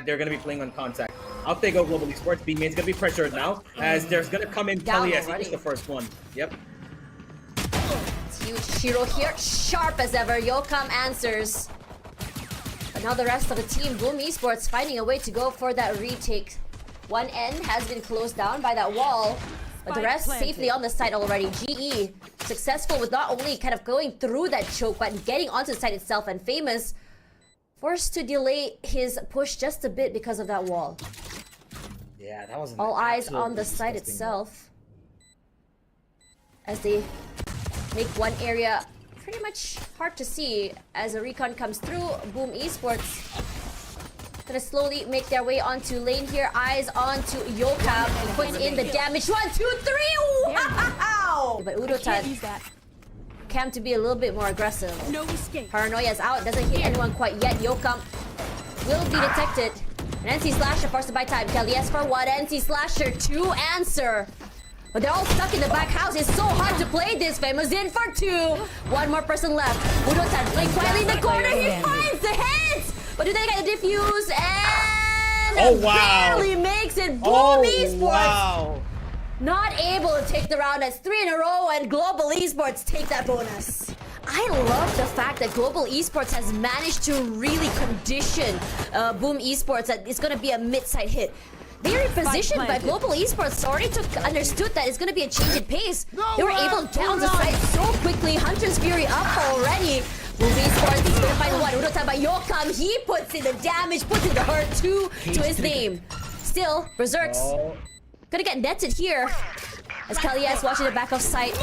They're going to be playing on contact. Up they go, Globalesports. B main's going to be pressured now, as there's going to come in Kelly as he's the first one. Yep. It's huge. Shiro here, sharp as ever. Yokam answers. But now the rest of the team, Boom Esports, finding a way to go for that retake. One end has been closed down by that wall, but the rest safely on the site already. GE successful with not only kind of going through that choke, but getting onto the site itself, and Famous forced to delay his push just a bit because of that wall. Yeah, that was all eyes on the site itself as they make one area pretty much hard to see as a recon comes through. Boom Esports gonna slowly make their way onto lane here. Eyes onto Yokam, who puts in the damage. 1, 2, 3! Wow! But ORANGUTAN Cam to be a little bit more aggressive. No escape. Paranoia's out, doesn't hit anyone quite yet. Yokam will be detected. And NC Slasher forced to buy time. Kelly's for what? NC Slasher to answer. But they're all stuck in the back house. It's so hard to play this. Famous in for 2. One more person left. ORANGUTAN playing quietly in the corner. He finds the hits! But do they get a defuse? And barely makes it. Boom Esports. Wow. Not able to take the round. That's 3 in a row, and Globalesports take that bonus. I love the fact that Globalesports has managed to really condition Boom Esports that it's going to be a mid-side hit. They were positioned, but Globalesports already understood that it's going to be a change in pace. They were able to get on the side so quickly. Hunter's Fury up already. Boom Esports is going to find one. ORANGUTAN by Yokam. He puts in the damage, puts in the hurt 2 to his name. Still, Berserk's gonna get netted here. As Kelly's watching the back of sight.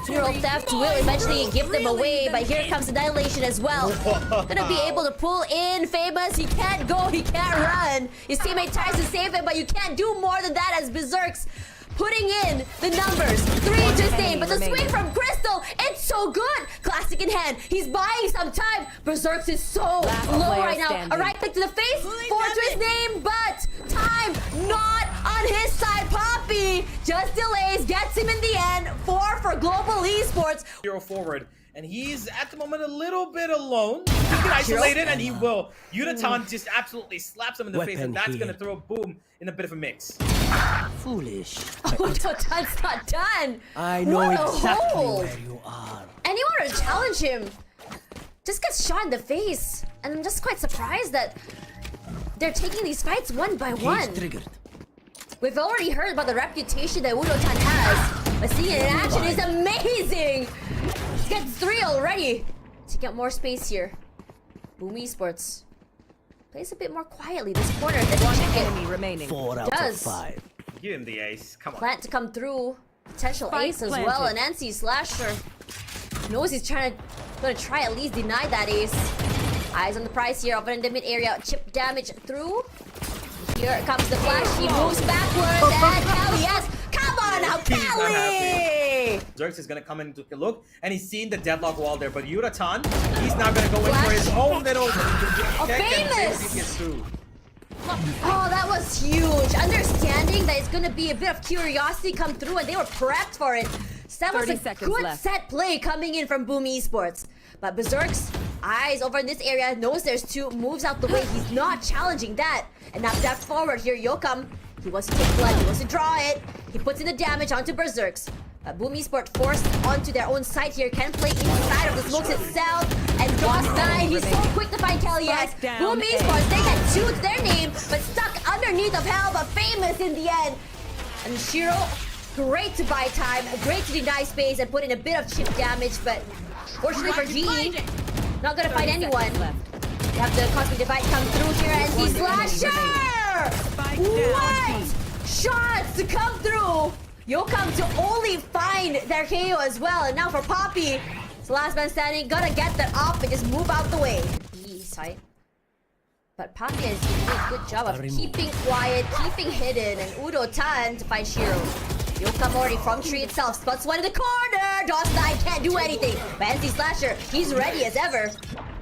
Hero theft will eventually give them away, but here comes the Annihilation as well. Gonna be able to pull in Famous. He can't go, he can't run. His teammate tries to save him, but you can't do more than that as Berserk's putting in the numbers. 3 to his name, but the swing from Crystal, it's so good. Classic in hand. He's buying some time. Berserk's is so low right now. A right click to the face, 4 to his name, but time not on his side. Poppy just delays, gets him in the end. 4 for Globalesports. Hero forward, and he's at the moment a little bit alone. He can isolate it, and he will. ORANGUTAN just absolutely slaps him in the face, and that's going to throw Boom in a bit of a mix. Foolish. ORANGUTAN's not done. I know what exactly where you are. Anyone to challenge him just gets shot in the face. And I'm just quite surprised that they're taking these fights one by one. We've already heard about the reputation that ORANGUTAN has, but seeing it in action is amazing. Gets 3 already. To get more space here. Boom Esports plays a bit more quietly this corner than one enemy remaining. 4 out of 5. Give him the ace. Come on. Plant to come through. Potential ace as well. And NC Slasher knows he's gonna try at least deny that ace. Eyes on the prize here. Up in the mid area. Chip damage through. Here comes the flash. He moves backwards. And Kelly, yes. Come on now, Kelly! Zerx is going to come in and take a look, and he's seeing the deadlock wall there, but ORANGUTAN, he's now going to go in for his own little Famous! Oh, that was huge. Understanding that it's going to be a bit of curiosity come through, and they were prepped for it. So that was a good set play coming in from Boom Esports. But Berserk's eyes over in this area, knows there's 2, moves out the way. He's not challenging that. And now step forward here, Yokam. He wants to take blood, he wants to draw it. He puts in the damage onto Berserk's. Boom Esports forced onto their own site here. Can play inside of the smokes itself. And Boss9, he's so quick to find Kelly. Boom Esports, they get 2 to their name, but stuck underneath of hell, but Famous in the end. And Shiro, great to buy time, great to deny space and put in a bit of chip damage, but fortunately for GE, not gonna find anyone. They have the Cosmic Divide come through here, and NC Slasher! What? Shots to come through! Yokam to only find their KO as well, and now for Poppy, it's the last man standing, gotta get that off and just move out the way. Side. But Poppy has done a good job of keeping quiet, keeping hidden, and ORANGUTAN to find Shiro. Yokam already from tree itself, spots one in the corner! Boss9 can't do anything, but NC Slasher, he's ready as ever.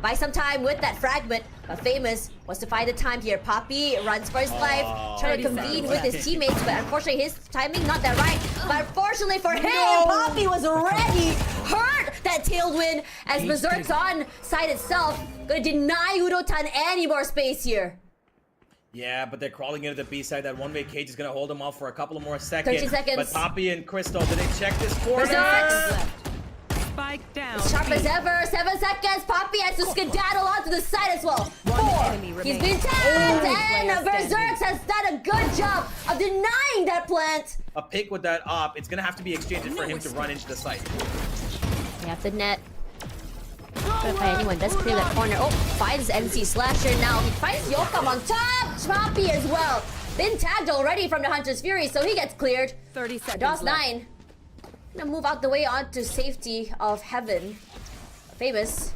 Buy some time with that fragment, but Famous wants to find the time here. Poppy runs for his life, trying to convene with his teammates, but unfortunately his timing not that right. But unfortunately for him, Poppy was ready. Hurt that tailwind as Berserk's on side itself. Gonna deny ORANGUTAN any more space here. Yeah, but they're crawling into the B side. That one-way cage is going to hold them off for a couple of more seconds. 30 seconds. But Poppy and Crystal, did they check this corner? Spike down. Sharp as ever. 7 seconds. Poppy has to skedaddle onto the side as well. 4. He's been tagged, and Berserks has done a good job of denying that plant. A pick with that op, it's going to have to be exchanged for him to run into the site. They have the net. Gonna find anyone. Does clear that corner. Oh, finds NC Slasher now. He finds Yokam on top. Poppy as well. Been tagged already from the Hunter's Fury, so he gets cleared. 30 seconds DOS left. 9. Gonna move out the way onto safety of Heaven. Famous.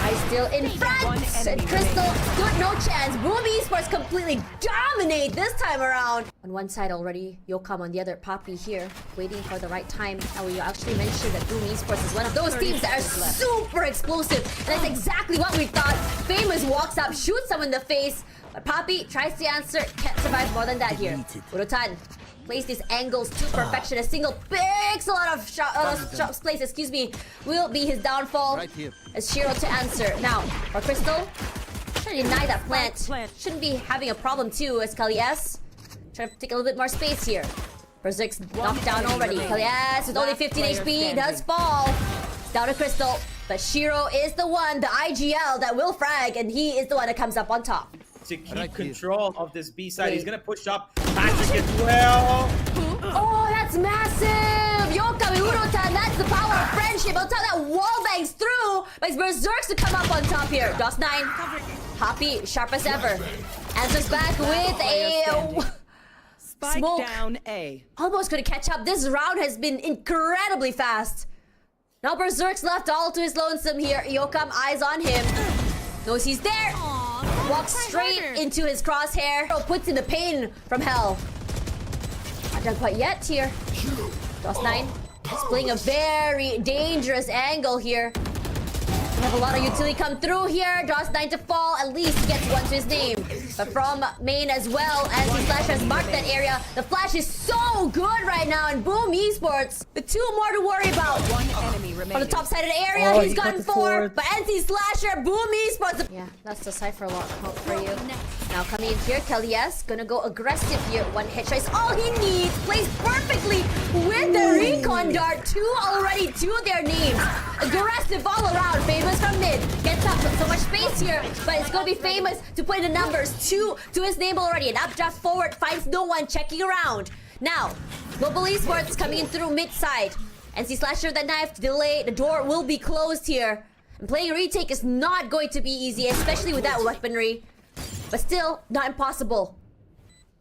I still in front. And Crystal stood no chance. Boom Esports completely dominate this time around. On one side already, Yokam on the other. Poppy here, waiting for the right time. And we actually mentioned that Boom Esports is one of those teams that are super explosive. And that's exactly what we thought. Famous walks up, shoots someone in the face. But Poppy tries to answer, can't survive more than that here. ORANGUTAN plays these angles to perfection. A single pixel out of shots place, excuse me, will be his downfall. Right here. As Shiro to answer. Now, for Crystal, trying to deny that plant. Shouldn't be having a problem too, as Kali S. Trying to take a little bit more space here. Berserk's knocked down already. Kali S with only 15 HP does fall. Down to Crystal. But Shiro is the one, the IGL, that will frag, and he is the one that comes up on top. To keep control of this B side, he's going to push up Patrick as well. Oh, that's massive! Yokam and ORANGUTAN, that's the power of friendship. Until that wall bangs through, but it's Berserks to come up on top here. DOS 9, Poppy, sharp as ever. Answers back with a Spike smoke. down A. Almost could catch up. This round has been incredibly fast. Now Berserk's left all to his lonesome here. Yokam, eyes on him. Knows he's there. Walks straight into his crosshair. Puts in the pain from hell. Not done quite yet here. DOS 9 is playing a very dangerous angle here. We have a lot of utility come through here. DOS 9 to fall. At least he gets one to his name. But from main as well, as the Flash has marked that area. The Flash is so good right now in Boom Esports. The 2 more to worry about. One enemy remaining. On the top side of the area, he's gotten 4. But NC Slasher, Boom Esports. Yeah, that's the cipher lock hope for you. Now coming in here, Kelly S gonna go aggressive here. 1 hit try is all he needs. Plays perfectly with the recon dart. 2 already to their names. Aggressive all around. Famous from mid. Gets up so much space here. But it's gonna be Famous to put in the numbers. 2 to his name already. An updraft forward. Finds no one checking around. Now, Globalesports coming in through mid side. NC Slasher that knife to delay. The door will be closed here. And playing a retake is not going to be easy, especially with that weaponry. But still, not impossible.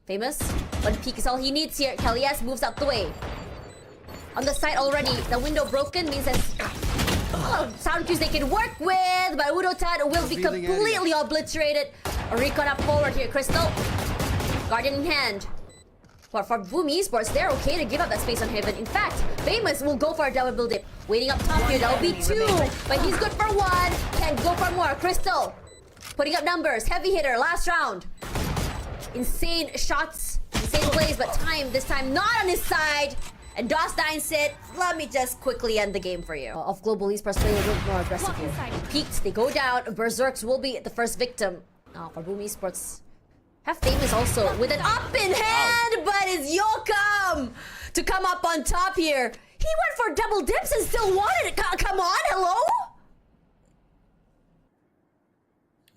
Famous. 1 peek is all he needs here. Kelly S moves out the way. On the side already, the window broken means that sound cues they can work with, but ORANGUTAN will be completely obliterated. A recon up forward here, Crystal. Guardian in hand. But for Boom Esports, they're okay to give up that space on Heaven. In fact, Famous will go for a double dip. Waiting up top here, that'll be 2. But he's good for 1. Can't go for more. Crystal putting up numbers. Heavy hitter, last round. Insane shots, insane plays, but this time not on his side. And DOS 9 said, let me just quickly end the game for you. Of Globalesports playing a little more aggressively. Peaked, they go down. Berserks will be the first victim. Now for Boom Esports, have Famous also with an up in hand, but it's Yokam to come up on top here. He went for double dips and still wanted it. Come on, hello?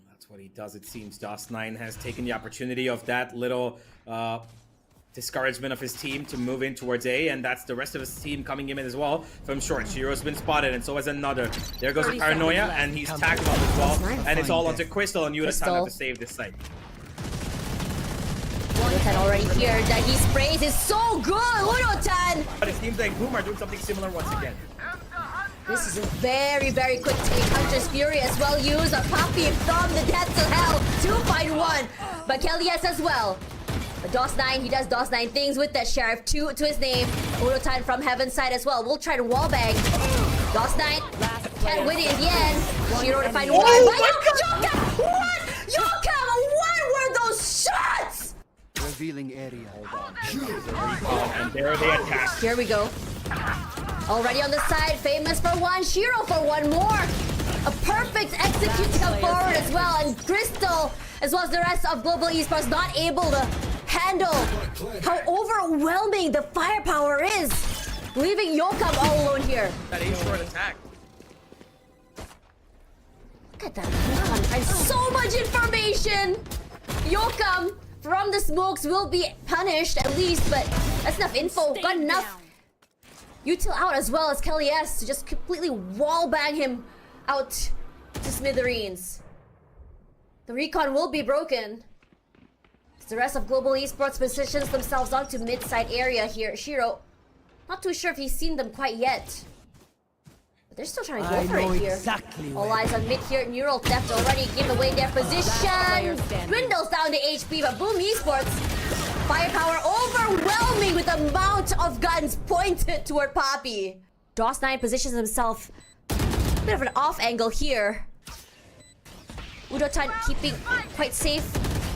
That's what he does, it seems. DOS 9 has taken the opportunity of that little discouragement of his team to move in towards A, and that's the rest of his team coming in as well from short. Shiro's been spotted, and so has another. There goes the Paranoia, and he's tagged up as well. And it's all onto Crystal, and ORANGUTAN to save this site. ORANGUTAN already here. That he sprays is so good, ORANGUTAN! But it seems like Boom are doing something similar once again. This is a very, very quick take. Hunter's Fury as well used. A Poppy from the depths of hell to find 1. But Kelly S as well. But DOS 9, he does DOS 9 things with that Sheriff. 2 to his name. ORANGUTAN from Heaven's side as well. We'll try to wallbang. DOS 9 can't win it in the end. Shiro to find 1. Oh my Yokam! What? Yokam! What were those shots? Revealing area. And there they attack. Here we go. Already on the side. Famous for 1. Shiro for 1 more. A perfect execute to come forward as well. And Crystal as well as the rest of Global Esports not able to handle how overwhelming the firepower is, leaving Yokam all alone here. That A-short attack. Look at that. And so much information. Yokam from the smokes will be punished at least, but that's enough info. Got enough util out as well as Kelly S to just completely wallbang him out to smithereens. The recon will be broken. The rest of Global Esports positions themselves onto mid-side area here. Shiro, not too sure if he's seen them quite yet. But they're still trying to go for it here. Exactly All eyes on mid here. Neural Theft already give away their position. Dwindles down to HP, but Boom Esports, firepower overwhelming with the amount of guns pointed toward Poppy. DOS9 positions himself a bit of an off angle here. Udotan keeping quite safe.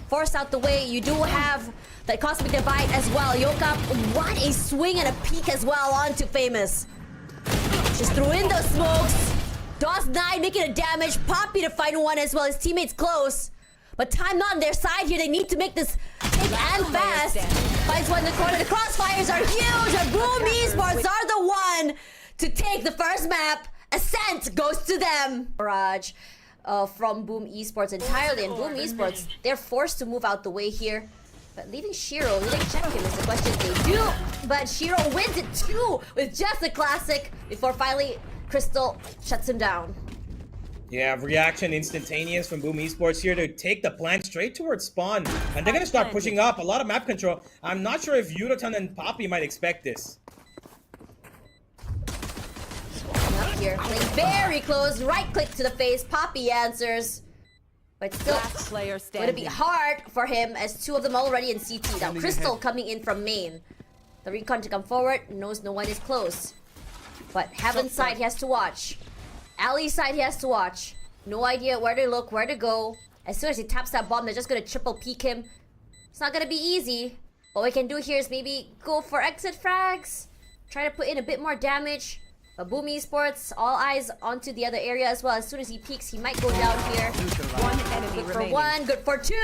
Forced out the way. You do have that Cosmic Divide as well. Yokap, what a swing and a peek as well onto Famous. Just threw in those smokes. DOS9 making a damage. Poppy to find one as well. His teammates close. But time not on their side here. They need to make this quick and fast. Finds one in the corner. The crossfires are huge. And Boom Esports are the one to take the first map. Ascent goes to them. Barrage from Boom Esports entirely. And Boom Esports, they're forced to move out the way here. But leaving Shiro, will they check him is the question. They do. But Shiro wins it too with just a classic before finally Crystal shuts him down. Yeah, reaction instantaneous from Boom Esports here to take the plant straight towards spawn. And they're going to start pushing up. A lot of map control. I'm not sure if Yudotan and Poppy might expect this. Up here, playing very close. Right click to the face. Poppy answers. But still, going to be hard for him as two of them already in CT. Now, Crystal coming in from main. The recon to come forward. Knows no one is close. But Heaven's side he has to watch. Ali's side he has to watch. No idea where to look, where to go. As soon as he taps that bomb, they're just going to triple peek him. It's not going to be easy. What we can do here is maybe go for exit frags. Try to put in a bit more damage. But Boom Esports, all eyes onto the other area as well. As soon as he peeks, he might go down here. One enemy Good for remaining. one, good for two.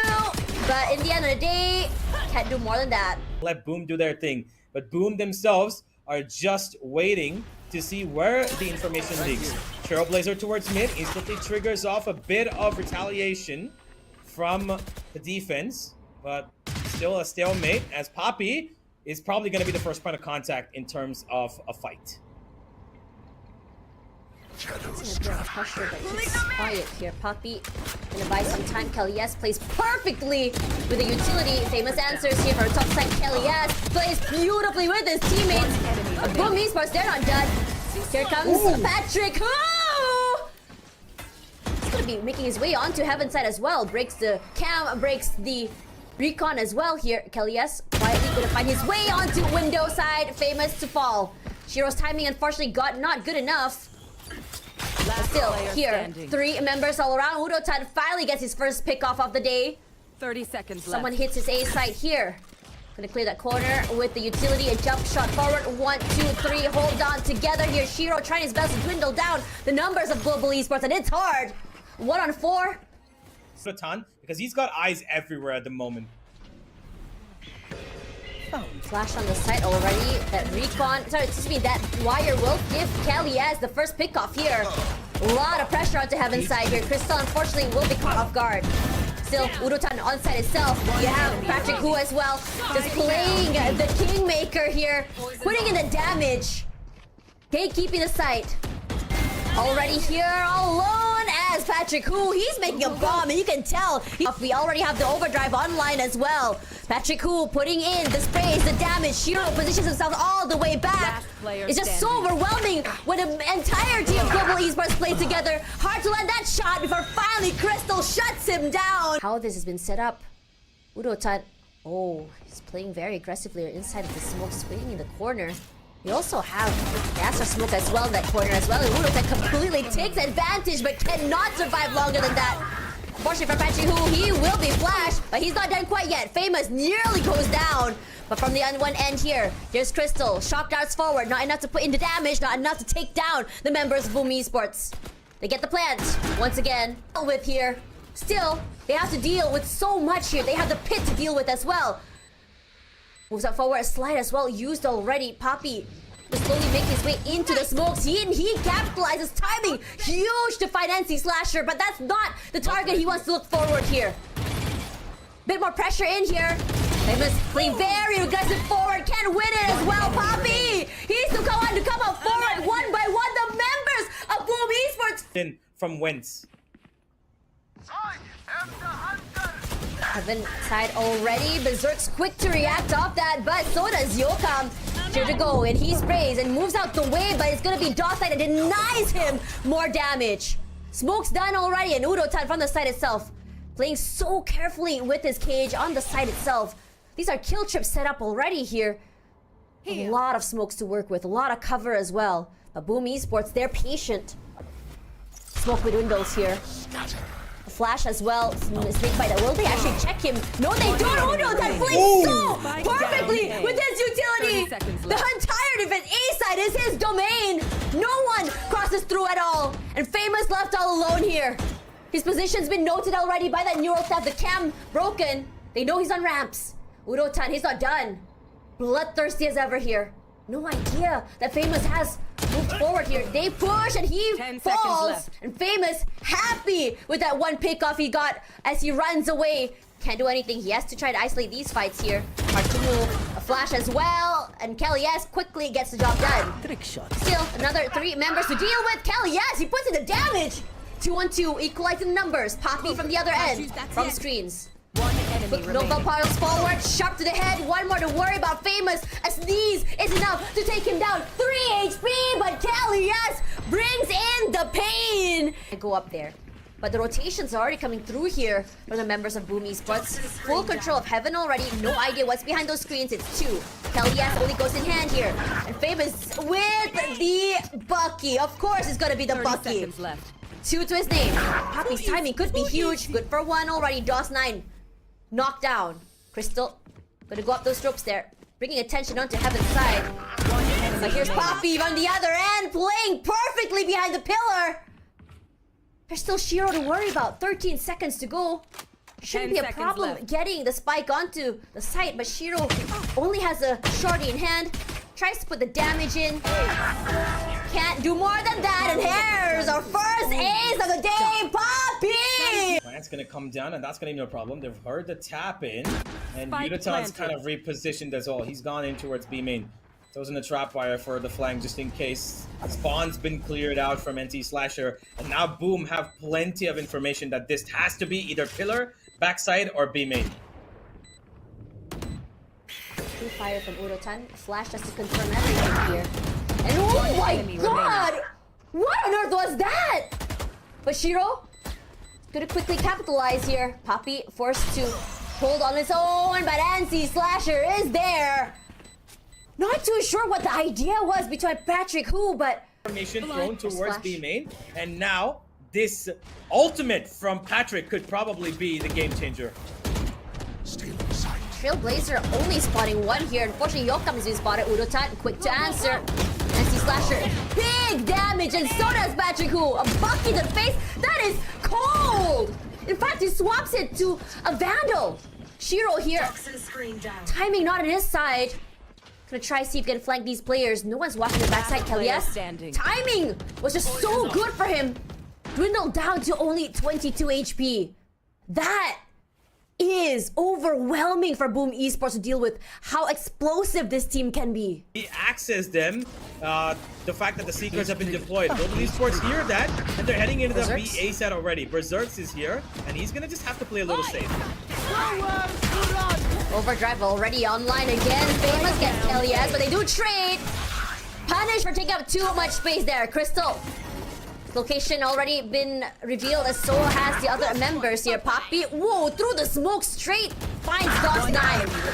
But in the end of the day, can't do more than that. Let Boom do their thing. But Boom themselves are just waiting to see where the information leaks. Trailblazer towards mid instantly triggers off a bit of retaliation from the defense. But still a stalemate as Poppy is probably going to be the first point of contact in terms of a fight. Pressure, but he's quiet here. Poppy gonna buy some time. Kelly S plays perfectly with the utility. Famous answers here for top side. Kelly S plays beautifully with his teammates. But Boom Esports, they're not done. Here comes Patrick. Oh! He's gonna be making his way onto Heaven's side as well. Breaks the cam, breaks the recon as well here. Kelly S quietly gonna find his way onto window side. Famous to fall. Shiro's timing unfortunately got not good enough. But still, here, three members all around. Udotan finally gets his first pick off of the day. 30 seconds left. Someone hits his A side here. Gonna clear that corner with the utility. A jump shot forward. 1, 2, 3. Hold on together here. Shiro trying his best to dwindle down the numbers of Global Esports, and it's hard. 1 on 4. Udotan, because he's got eyes everywhere at the moment. Flash on the site already. That recon, sorry, excuse me, that wire will give Kelly as the first pick off here. A lot of pressure onto Heaven's side here. Crystal unfortunately will be caught off guard. Still, Udotan on site itself. You have Patrick Hu as well, just playing the Kingmaker here, putting in the damage. Gatekeeping the site. Already here alone as Patrick Hu. He's making a bomb, and you can tell. We already have the overdrive online as well. Patrick Hu putting in the sprays, the damage. Shiro positions himself all the way back. It's just so overwhelming when an entirety of Global Esports plays together. Hard to land that shot before finally Crystal shuts him down. How this has been set up. Udotan, oh, he's playing very aggressively inside of the smoke, swinging in the corner. We also have Gas or Smoke as well in that corner as well. And Udotan completely takes advantage but cannot survive longer than that. Unfortunately for Patrick Hu, he will be flashed, but he's not done quite yet. Famous nearly goes down. But from the one end here, here's Crystal. Shock darts forward, not enough to put in the damage, not enough to take down the members of Boom Esports. They get the plant once again. With here, Still, they have to deal with so much here. They have the pit to deal with as well. Moves up forward, slide as well, used already. Poppy will slowly make his way into the smokes. He capitalizes, timing huge to find NC Slasher, but that's not the target he wants to look forward here. Bit more pressure in here. Famous playing very aggressive forward, can win it as well. Poppy, he's to come up forward one by one. The members of Boom Esports. In from whence? Heaven side already. Berserk's quick to react off that, but so does Yokam. Here to go, and he sprays and moves out the way, but it's gonna be Dosside and denies him more damage. Smoke's done already, and ORANGUTAN from the side itself. Playing so carefully with his cage on the side itself. These are kill trips set up already here. A lot of smokes to work with, a lot of cover as well. But Boom Esports, they're patient. Smoke with windows here. A flash as well. Snake bite. Will they actually check him? No, they don't. ORANGUTAN plays so perfectly with his utility. The entire defense A side is his domain. No one crosses through at all. And Famous left all alone here. His position's been noted already by that neural theft. The cam broken. They know he's on ramps. ORANGUTAN, he's not done. Bloodthirsty as ever here. No idea that Famous has moved forward here. They push and he falls. And Famous happy with that one pickoff he got as he runs away. Can't do anything. He has to try to isolate these fights here. Hard to move. A flash as well. And Kellyes quickly gets the job done. Trick shot. Still, another 3 members to deal with. Kellyes, he puts in the damage. 2-on-2, equalizing numbers. Poppy from the other end, from screens. One enemy Nova piles forward, sharp to the head. One more to worry about. Famous, a sneeze is enough to take him down. 3 HP, but Kellyes brings in the pain. I go up there. But the rotations are already coming through here from the members of Boom Esports. Full control of Heaven already. No idea what's behind those screens. It's 2. Kellyes only goes in hand here. And Famous with the Bucky. Of course it's gonna be the 30 Bucky. seconds left. 2 to his name. Poppy's timing could be huge. Good for 1 already. DOS9 knocked down. Crystal gonna go up those ropes there, bringing attention onto Heaven's side. But here's Poppy on the other end, playing perfectly behind the pillar. There's still Shiro to worry about. 13 seconds to go. Shouldn't be a problem getting the spike onto the site, but Shiro only has a shorty in hand. Tries to put the damage in. Can't do more than that, and here's our first ace of the day, Poppy! Plant's gonna come down, and that's gonna be no problem. They've heard the tap in, and Spike ORANGUTAN's planted. kind of repositioned as well. He's gone in towards B main. Throws in the trap wire for the flank just in case. Spawn's been cleared out from NC Slasher, and now Boom have plenty of information that this has to be either pillar, backside, or B main. Fire from ORANGUTAN. Flash just to confirm everything here. And oh my god! What on earth was that? But Shiro gonna quickly capitalize here. Poppy forced to hold on his own, but NC Slasher is there. Not too sure what the idea was between Patrick Who, but Formation thrown towards B main, and now this ultimate from Patrick could probably be the game changer. Trailblazer only spotting 1 here. Unfortunately, Yokam is being spotted. ORANGUTAN quick to answer. NC Slasher, big damage, and so does Patrick Who. A Bucky to the face. That is cold. In fact, he swaps it to a Vandal. Shiro here. Timing not on his side. Gonna try see if he can flank these players. No one's watching the backside. Kellyes. Timing was just so good for him. Dwindled down to only 22 HP. That is overwhelming for Boom Esports to deal with. How explosive this team can be. He accessed them. The fact that the Seekers have been deployed. Globalesports hear that, and they're heading into the BA set already. Berserk's is here, and he's gonna just have to play a little safe. Overdrive already online again. Famous gets Kellyes, but they do trade. Punish for taking up too much space there. Crystal. Location already been revealed, as so has the other members here. Poppy, whoa, through the smoke straight. Finds DOS9.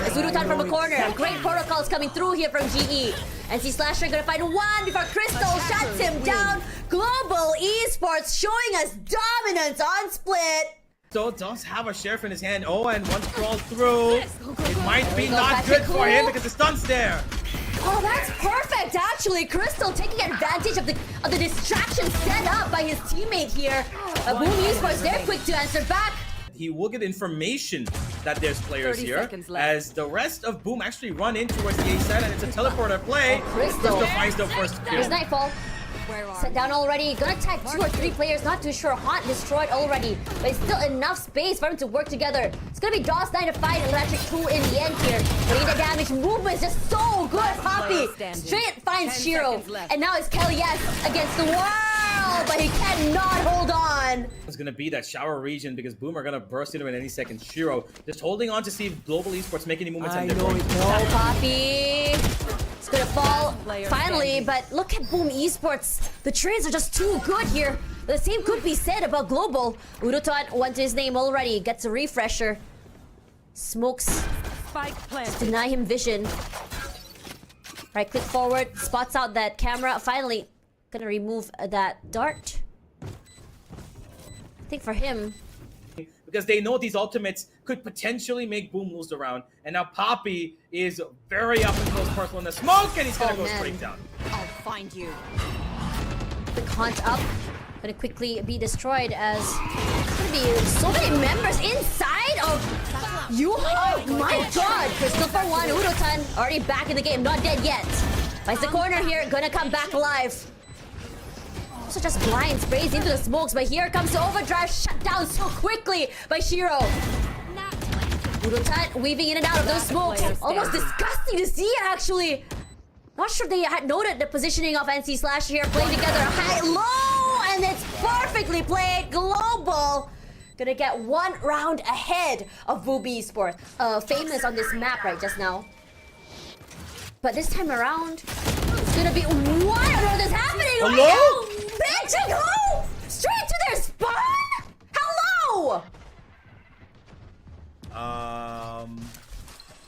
As ORANGUTAN from a corner. Great protocols coming through here from GE. NC Slasher gonna find 1 before Crystal shuts him down. Global Esports showing us dominance on split. So does have a sheriff in his hand. Oh, and once crawled through. It might be not good for him because the stun's there. Oh, that's perfect, actually. Crystal taking advantage of the distraction set up by his teammate here. Boom Esports, they're quick to answer back. he will get information that there's players 30 here. seconds left. As the rest of Boom actually run in towards the A side, and it's a teleporter play. Crystal finds the first kill. There's Nightfall. Set down already. Gonna tag 2 or 3 players. Not too sure. Haunt destroyed already. But it's still enough space for them to work together. It's gonna be DOS9 to fight Electric 2 in the end here. Getting the damage. Movement is just so good. Poppy straight finds Shiro. And now it's Kelly against the world. But he cannot hold on. It's gonna be that shower region because Boom are gonna burst into it in any second. Shiro just holding on to see if Global Esports make any movements. I and they're know going it to. Oh, Poppy. It's gonna fall finally, standing. but look at Boom Esports. The trades are just too good here. The same could be said about Global. Urutan went to his name already. Gets a refresher. Smokes. Spike planted. Deny him vision. Right, click forward. Spots out that camera. Finally, gonna remove that dart. I think for him, Because they know these ultimates could potentially make Boom lose the round. And now Poppy is very up and close personal in the smoke, and he's gonna go man. straight down. I'll find you. quick haunt up. Gonna quickly be destroyed as there's gonna be so many members inside of you. Oh my god! Crystal for 1, Urutan already back in the game, not dead yet. Finds the corner here, gonna come back alive. Also just blind sprays into the smokes, but here comes the overdrive, shut down so quickly by Shiro. Urutan weaving in and out of those smokes. Almost disgusting to see actually. Not sure they had noted the positioning of NC Slash here, playing together high-low, and it's perfectly played. Global gonna get 1 round ahead of Booby Esports. Famous on this map right just now. But this time around, it's gonna be what on earth is happening? Hello? Bitch, go straight to their spawn. Hello.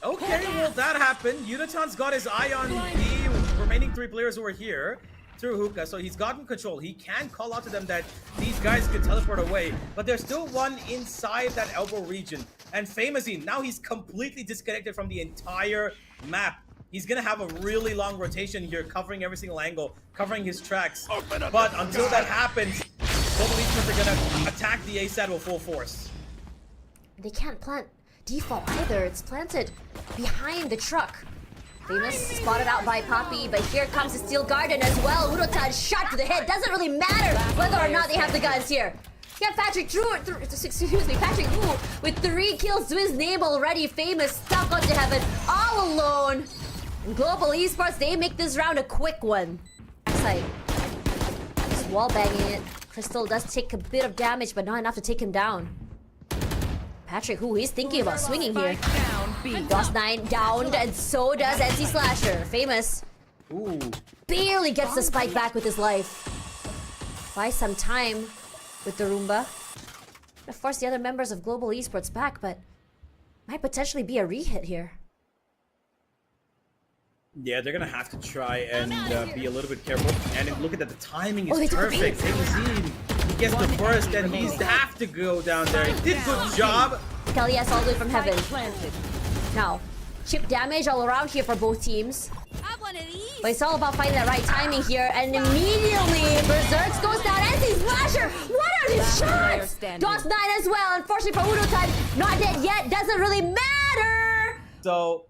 Okay, well that happened. Uniton's got his eye on the remaining 3 players who are here through hookah, so he's gotten control. He can call out to them that these guys could teleport away, but there's still one inside that elbow region. And Famousin, now he's completely disconnected from the entire map. He's gonna have a really long rotation here, covering every single angle, covering his tracks. But until that happens, Global Esports are gonna attack the A side with full force. They can't plant default either. It's planted behind the truck. Famous spotted out by Poppy, but here comes the Steel Garden as well. Urutan shot to the head. Doesn't really matter whether or not they have the guns here. Yeah, Patrick Drew, Patrick Drew with 3 kills to his name already. Famous stuck onto heaven all alone. And Global Esports, they make this round a quick one. Side. Just wall banging it. Crystal does take a bit of damage, but not enough to take him down. Patrick, who he's thinking about swinging here. DOS9 downed, and so does NC Slasher. Famous. Ooh. Barely gets the spike back with his life. Buy some time with the Roomba. Gonna force the other members of Global Esports back, but might potentially be a re-hit here. Yeah, they're gonna have to try and be a little bit careful. And look at that, the timing Oh, they is took the perfect. Famousin, he gets the burst, and he's have to go down there. He did good job. Kelly has all the way from heaven. Planted. Now, chip damage all around here for both teams. But it's all about finding that right timing here, and immediately Berserks goes down. NC Slasher, what are his shots? DOS9 as well. Unfortunately for Urutan, not dead yet. Doesn't really matter. So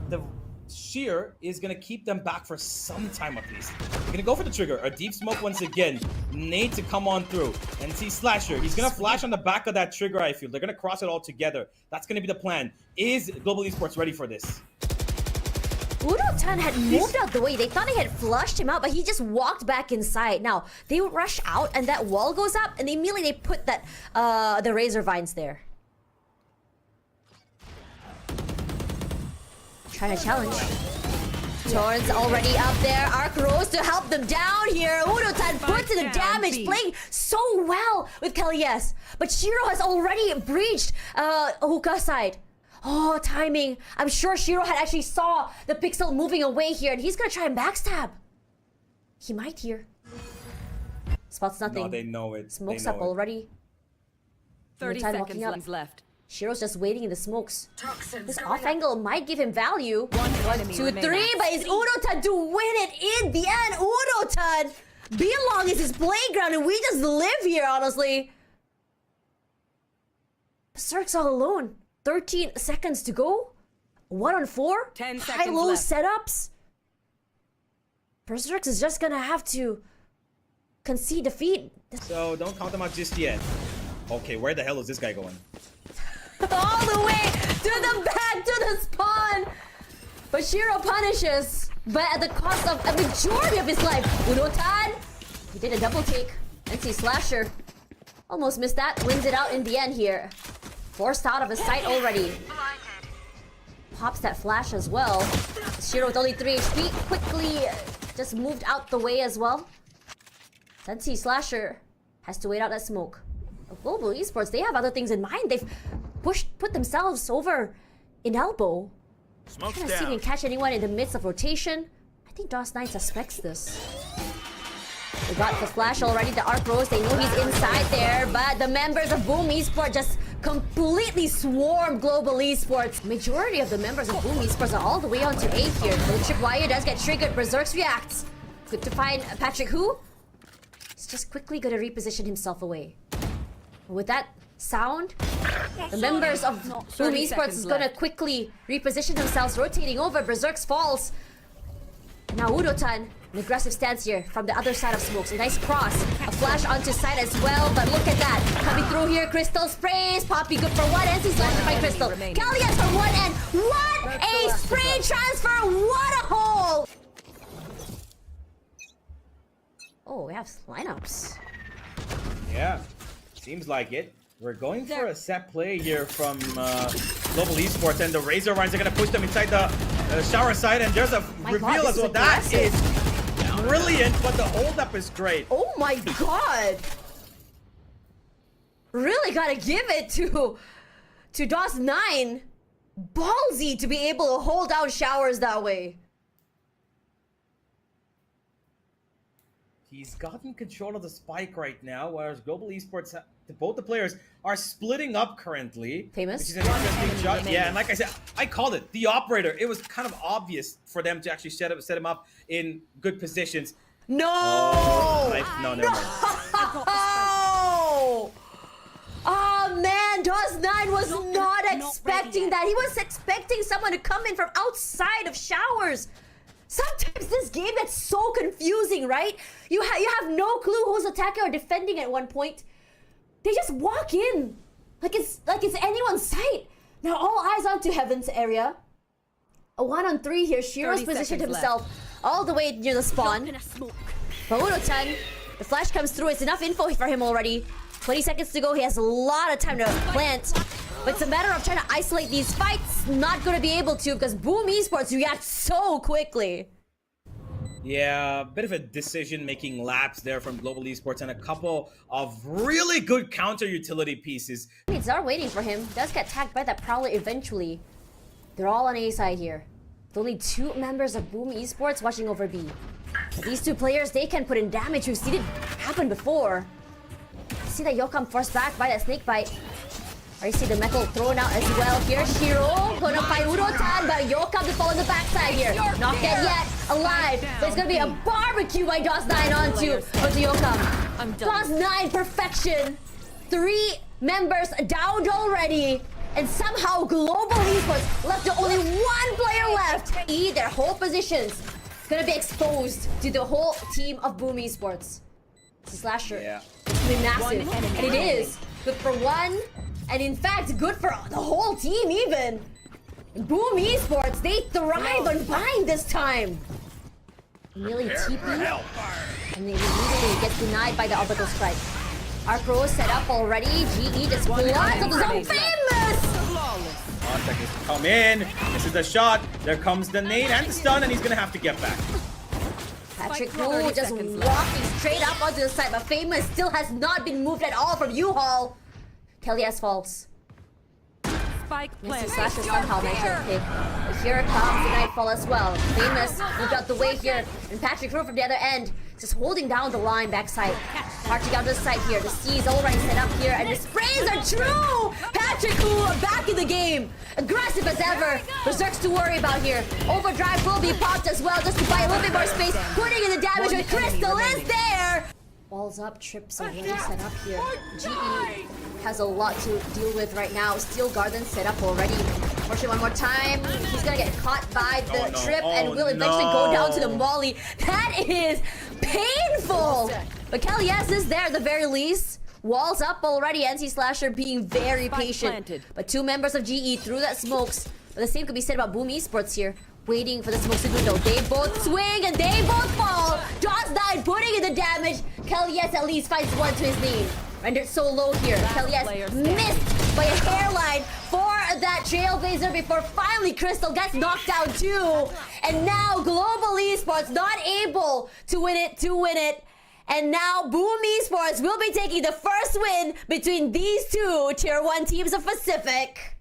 the shear is gonna keep them back for some time at least. They're gonna go for the trigger. A deep smoke once again. Nate to come on through. And see Slasher. He's gonna flash on the back of that trigger, I feel. They're gonna cross it all together. That's gonna be the plan. Is Global Esports ready for this? Urutan had moved out the way. They thought they had flushed him out, but he just walked back inside. Now, they rush out and that wall goes up, and immediately they put that the razor vines there. Trying to challenge. Torrent's already up there. Arc Rose to help them down here. Urutan puts in the damage, playing so well with Kelly S. But Shiro has already breached Hookah side. Oh, timing. I'm sure Shiro had actually saw the pixel moving away here, and he's gonna try and backstab. He might here. Spots nothing. No, they know it. Smokes They know up it. already. 30 Urutan walking seconds up. left. Shiro's just waiting in the smokes. This off angle might give him value. 1 enemy 2, 3, remaining. but it's Urutan to win it in the end. Urutan! Belong is his playground, and we just live here, honestly. Zerg's all alone. 13 seconds to go. 1-on-4. 10 seconds High-low left. setups. Berserk is just gonna have to concede defeat. So don't count them out just yet. Okay, where the hell is this guy going? All the way to the back to the spawn. But Shiro punishes, but at the cost of a majority of his life. ORANGUTAN, he did a double take. NC Slasher almost missed that. Wins it out in the end here. Forced out of his sight already. Pops that flash as well. Shiro with only 3 HP quickly just moved out the way as well. NC Slasher has to wait out that smoke. Globalesports, they have other things in mind. They've put themselves over in elbow. Smoke's Trying to see if they down. can catch anyone in the midst of rotation. I think DOS9 suspects this. They got the flash already, the Arc Rose. They know he's inside there, but the members of Boom Esports just completely swarm Globalesports. Majority of the members of Boom Esports are all the way onto A here. The tripwire does get triggered. Berserks reacts. Good to find Patrick who? He's just quickly gonna reposition himself away. With that sound, the members of Boom 30 Esports seconds is gonna left. quickly reposition themselves, rotating over. Berserks falls. Now ORANGUTAN, an aggressive stance here from the other side of smokes. A nice cross, a flash onto side as well, but look at that. Coming through here, Crystal sprays. Poppy good for one, NC Slasher by Crystal. remaining. Kallias from one end. What a spray transfer, what a hole! Oh, we have lineups. Yeah, seems like it. We're going for a set play here from Globalesports, and the Razor Runs are going to push them inside the shower side, and there's a My reveal God, as this well. is That is aggressive. brilliant, but the holdup is great. Oh my god! Really gotta give it to DOS9. Ballsy to be able to hold down showers that way. He's gotten control of the spike right now, whereas Globalesports, both the players are splitting up currently. Famous? Which is an interesting shot. Yeah, and like I said, I called it. The operator, it was kind of obvious for them to actually set him up in good positions. No! No, never mind. Oh! Oh man, DOS9 was not expecting that. He was expecting someone to come in from outside of showers. Sometimes this game gets so confusing, right? You have no clue who's attacking or defending at one point. They just walk in like it's anyone's sight. Now all eyes onto Heaven's area. A 1-on-3 here. Shiro's 30 positioned seconds himself all the way near the spawn. But ORANGUTAN, the flash comes through. It's enough info for him already. 20 seconds to go. He has a lot of time to plant. But it's a matter of trying to isolate these fights. Not going to be able to because Boom Esports reacts so quickly. Yeah, a bit of a decision-making lapse there from Globalesports, and a couple of really good counter utility pieces. Teammates are waiting for him. Does get tagged by that Prowler eventually. They're all on A side here. With only 2 members of Boom Esports watching over B. But these 2 players, they can put in damage. We've seen it happen before. See that Yokam forced back by that snake bite. Or you see the metal thrown out as well here. Shiro gonna fight ORANGUTAN, but Yokam to fall on the backside here. Not dead yet, alive. But it's gonna be a barbecue by DOS9 onto Yokam. I'm done. DOS9 perfection. 3 members downed already. And somehow Globalesports left with only 1 player left. Their whole positions gonna be exposed to the whole team of Boom Esports. Slasher. Yeah. It's gonna be massive. And it is. Good for one. And in fact, good for the whole team even. Boom Esports, they thrive on buying this time. Really TP. And they immediately get denied by the orbital strike. Arc Rose set up already. GE just blocks up the zone. Famous! Contact is to come in. This is the shot. There comes the nade and the stun, and he's gonna have to get back. Patrick 30 Wu just seconds walking straight up onto the side, but Famous still has not been moved at all from U-Haul. Kelly's falls. Spike Mr. planted. Slasher somehow managed to pick. But here comes the Nightfall as well. Famous moved out the way here, and Patrick Wu from the other end, just holding down the line backside. Marching out this side here. The C is already set up here, and the sprays are true! Patrick Wu back in the game. Aggressive as ever. Berserks to worry about here. Overdrive will be popped as well, just to buy a little bit more space. Putting in the damage, and Crystal is there! Walls up, trips are already set up here. GE has a lot to deal with right now. Steel Garden set up already. Fortune one more time. He's gonna get caught by the trip and will eventually go down to the molly. That is painful! But Kalias is there at the very least. Walls up already. NC Slasher being very patient. But two members of GE threw that smokes. But the same could be said about Boom Esports here. Waiting for the smokes to do though. They both swing and they both fall. DOS9 putting in the damage. Kalias at least finds one to his knee. Rendered so low here. Kalias missed by a hairline for that Trailblazer before finally Crystal gets knocked down too. And now Globalesports not able to win it. And now Boom Esports will be taking the first win between these two Tier 1 teams of Pacific.